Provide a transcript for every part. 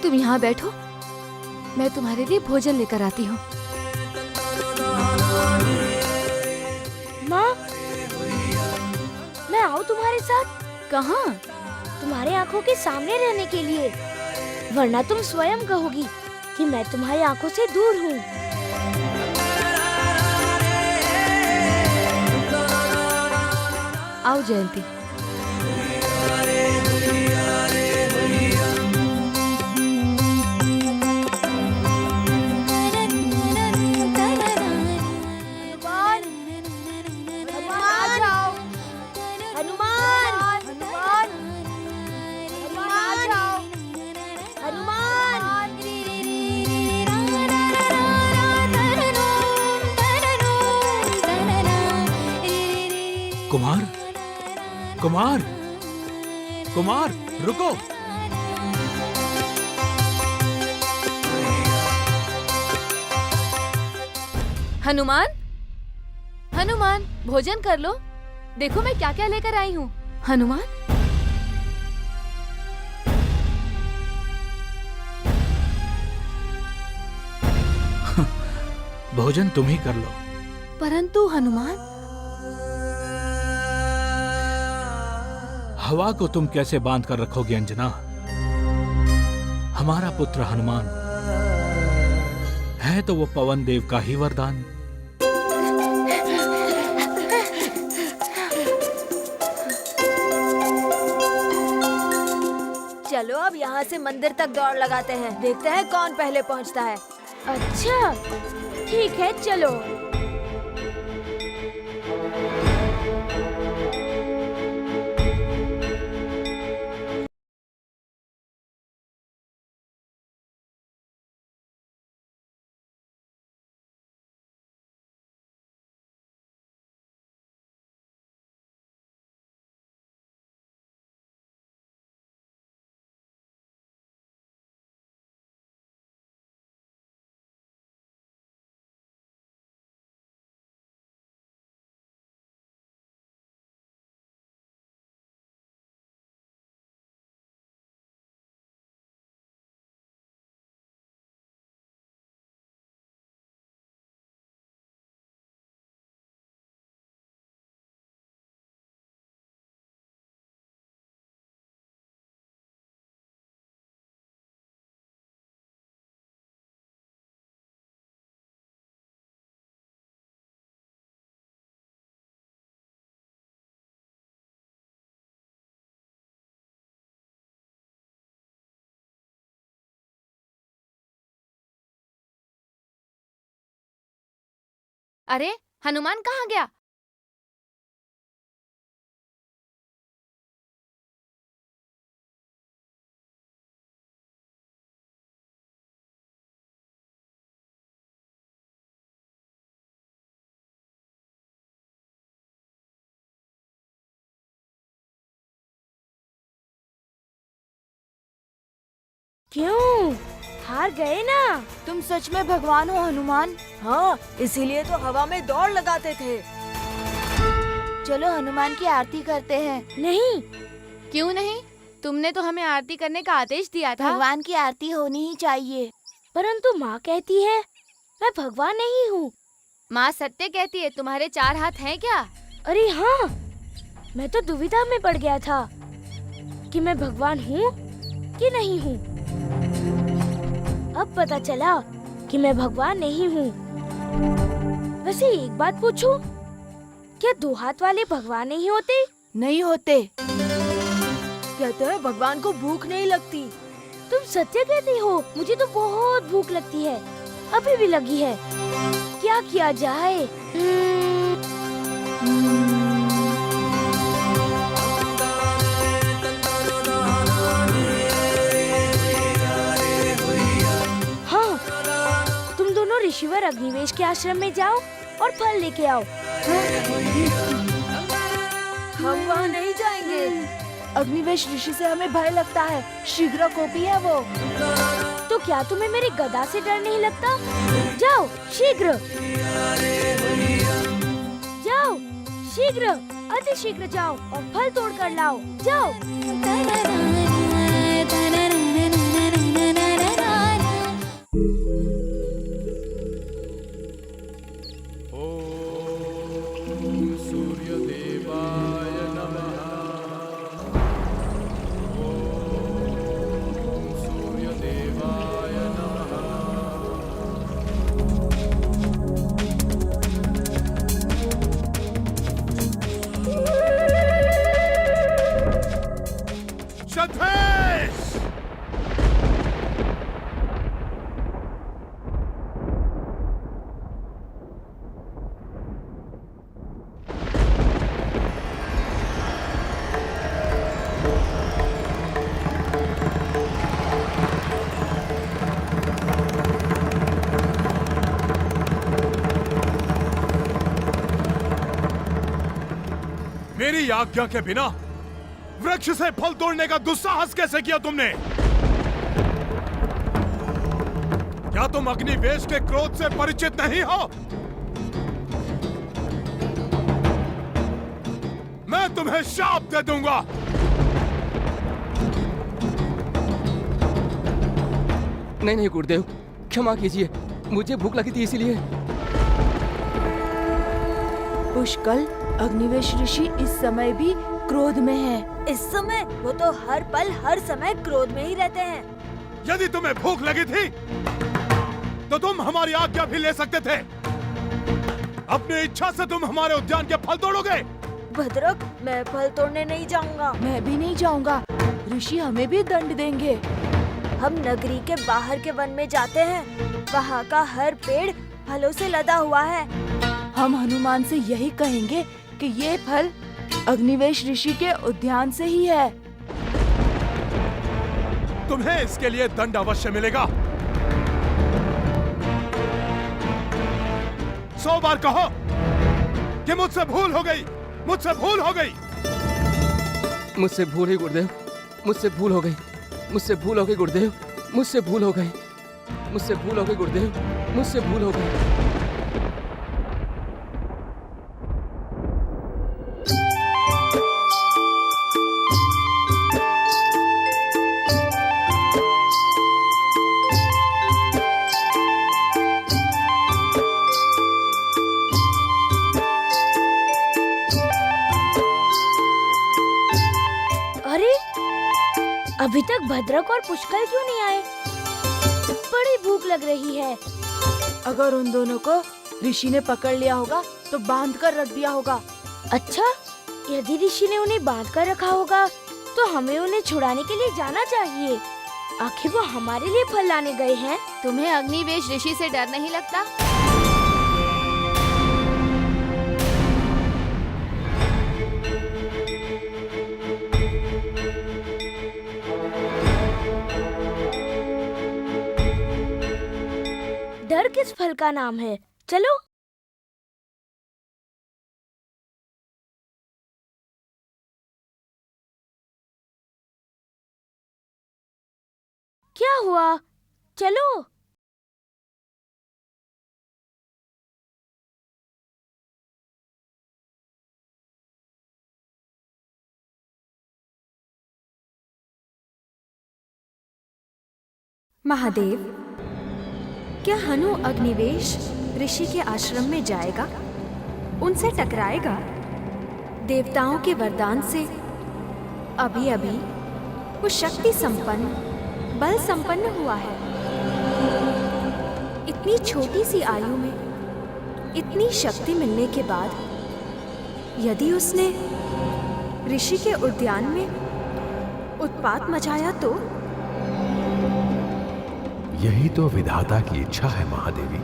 तुम यहाँ बैठो, मैं तुम्हारे लिए भोजन लेकर आती हूँ। माँ, मैं आऊँ तुम्हारे साथ? कहाँ? तुम्हारे आँखों के सामने रहने के लिए, वरना तुम स्वयं कहोगी कि मैं तुम्हारी आँखों से दूर हूँ। आओ जयंती। कुमार, कुमार, कुमार, रुको। हनुमान, हनुमान, भोजन कर लो। देखो मैं क्या क्या लेकर आई हूँ। हनुमान, भोजन तुम ही कर लो। परंतु हनुमान, हवा को तुम कैसे बांध कर रखोगे अंजना? हमारा पुत्र हनुमान है तो वो पवन देव का ही वरदान। चलो अब यहाँ से मंदिर तक दौड़ लगाते हैं, देखते हैं कौन पहले पहुँचता है। अच्छा, ठीक है, चलो। अरे हनुमान कहाँ गया? क्यों? हार गए ना? तुम सच में भगवान हो हनुमान? हाँ, इसीलिए तो हवा में दौड़ लगाते थे। चलो हनुमान की आरती करते हैं। नहीं। क्यों नहीं? तुमने तो हमें आरती करने का आदेश दिया था। भगवान की आरती होनी ही चाहिए। परंतु माँ कहती है मैं भगवान नहीं हूँ। माँ सत्य कहती है, तुम्हारे 4 हाथ हैं क्या? अरे हाँ, मैं तो दुविधा में पड़ गया था कि मैं भगवान हूँ कि नहीं हूँ। अब पता चला कि मैं भगवान नहीं हूँ। वैसे एक बात पूछूं, क्या 2 हाथ वाले भगवान नहीं होते? नहीं होते। कहते हैं भगवान को भूख नहीं लगती। तुम सत्य कहती हो? मुझे तो बहुत भूख लगती है, अभी भी लगी है। क्या किया जाए? हाँ, तुम दोनों ऋषिवर अग्निवेश के आश्रम में जाओ और फल लेके आओ। हम वहाँ नहीं जाएंगे। अग्निवेश ऋषि से हमें भय लगता है, शीघ्र कोपी है वो। तो क्या तुम्हें मेरी गदा से डर नहीं लगता? जाओ शीघ्र, जाओ शीघ्र, अति शीघ्र जाओ और फल तोड़ कर लाओ। जाओ। मेरी आज्ञा के बिना वृक्ष से फल तोड़ने का दुस्साहस कैसे किया तुमने? क्या तुम अग्निवेश के क्रोध से परिचित नहीं हो? मैं तुम्हें शाप दे दूंगा। नहीं नहीं गुरुदेव, क्षमा कीजिए, मुझे भूख लगी थी इसीलिए। पुष्कल, अग्निवेश ऋषि इस समय भी क्रोध में है। इस समय वो तो हर पल हर समय क्रोध में ही रहते हैं। यदि तुम्हें भूख लगी थी तो तुम हमारी आज्ञा भी ले सकते थे। अपनी इच्छा से तुम हमारे उद्यान के फल तोड़ोगे? भद्रक, मैं फल तोड़ने नहीं जाऊंगा। मैं भी नहीं जाऊंगा, ऋषि हमें भी दंड देंगे। हम नगरी के बाहर के वन में जाते हैं। वहाँ का हर पेड़ फलों से लदा हुआ है। हम हनुमान से यही कहेंगे कि ये फल अग्निवेश ऋषि के उद्यान से ही है। तुम्हें इसके लिए दंड अवश्य मिलेगा। 100 बार कहो कि मुझसे भूल हो गई, मुझसे भूल हो गई। मुझसे भूल हुई गुरुदेव, मुझसे भूल हो गई, मुझसे भूल हो गई गुरुदेव, मुझसे भूल हो गई, मुझसे भूल हो गई गुरुदेव, मुझसे भूल हो गई। अरे, अभी तक भद्रक और पुष्कल क्यों नहीं आए? बड़ी भूख लग रही है। अगर उन दोनों को ऋषि ने पकड़ लिया होगा तो बांध कर रख दिया होगा। अच्छा, यदि ऋषि ने उन्हें बांध कर रखा होगा तो हमें उन्हें छुड़ाने के लिए जाना चाहिए। आखिर वो हमारे लिए फल लाने गए हैं। तुम्हें अग्निवेश ऋषि से डर नहीं लगता? डर किस फल का नाम है? चलो। क्या हुआ? चलो। महादेव, क्या हनु अग्निवेश ऋषि के आश्रम में जाएगा, उनसे टकराएगा? देवताओं के वरदान से अभी अभी वो शक्ति संपन्न, बल संपन्न हुआ है। इतनी छोटी सी आयु में इतनी शक्ति मिलने के बाद यदि उसने ऋषि के उद्यान में उत्पात मचाया तो? यही तो विधाता की इच्छा है महादेवी।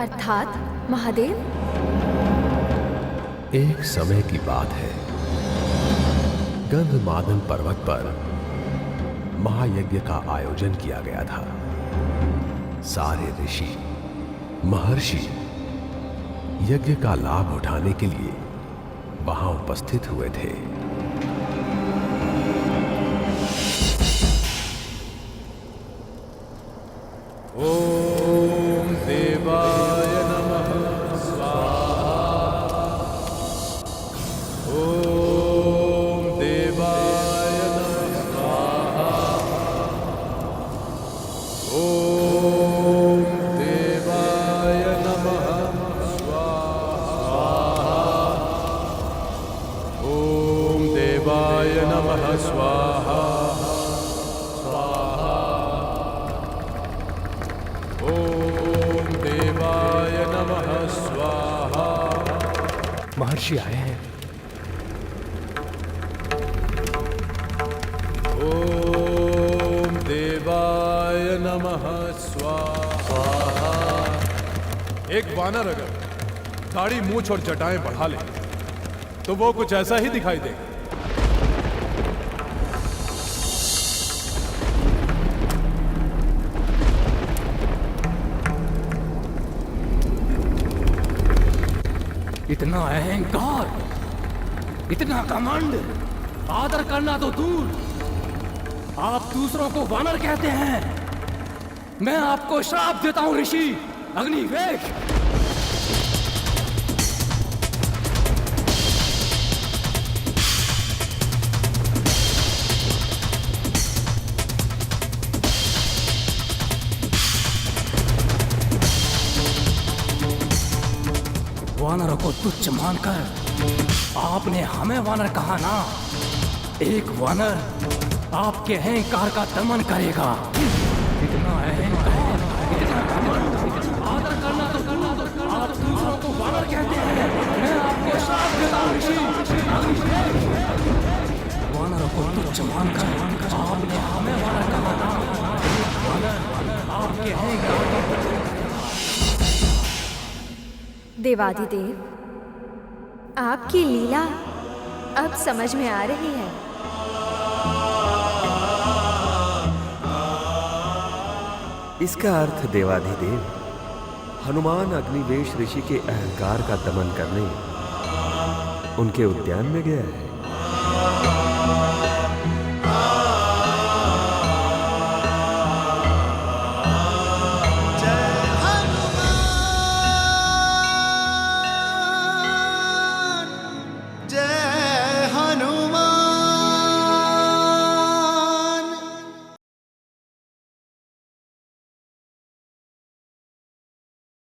अर्थात महादेव? एक समय की बात है, गंधमादन पर्वत पर महायज्ञ का आयोजन किया गया था। सारे ऋषि, महर्षि यज्ञ का लाभ उठाने के लिए वहां उपस्थित हुए थे। ओम देवाय नमः स्वाहा। ओम देवाय नमः स्वाहा। ओम देवाय नमः स्वाहा। ओम देवाय नमः स्वाहा। ओम देवाय नमः स्वाहा। महर्षि आए हैं। ओम देवाय नमः स्वाहा। एक वानर अगर दाढ़ी मूंछ और जटाएं बढ़ा ले तो वो कुछ ऐसा ही दिखाई देगा। इतना अहंकार, इतना घमंड, आदर करना तो दूर, आप दूसरों को वानर कहते हैं। मैं आपको श्राप देता हूं ऋषि अग्निवेश। वानरों को तुच्छ मानकर आपने हमें वानर कहा ना। एक वानर आपके अहंकार का दमन करेगा। इतना अहंकार, इतना घमंड, आदर करना तो आप दूसरों को वानर कहते हैं। मैं आपको श्राप देता हूं ऋषि। वानरों को तुच्छ मानकर आपने हमें वानर कहा ना। एक वानर आपके अहंकार का। देवाधिदेव, आपकी लीला अब समझ में आ रही है। इसका अर्थ देवाधिदेव, हनुमान अग्निवेश ऋषि के अहंकार का दमन करने उनके उद्यान में गया है।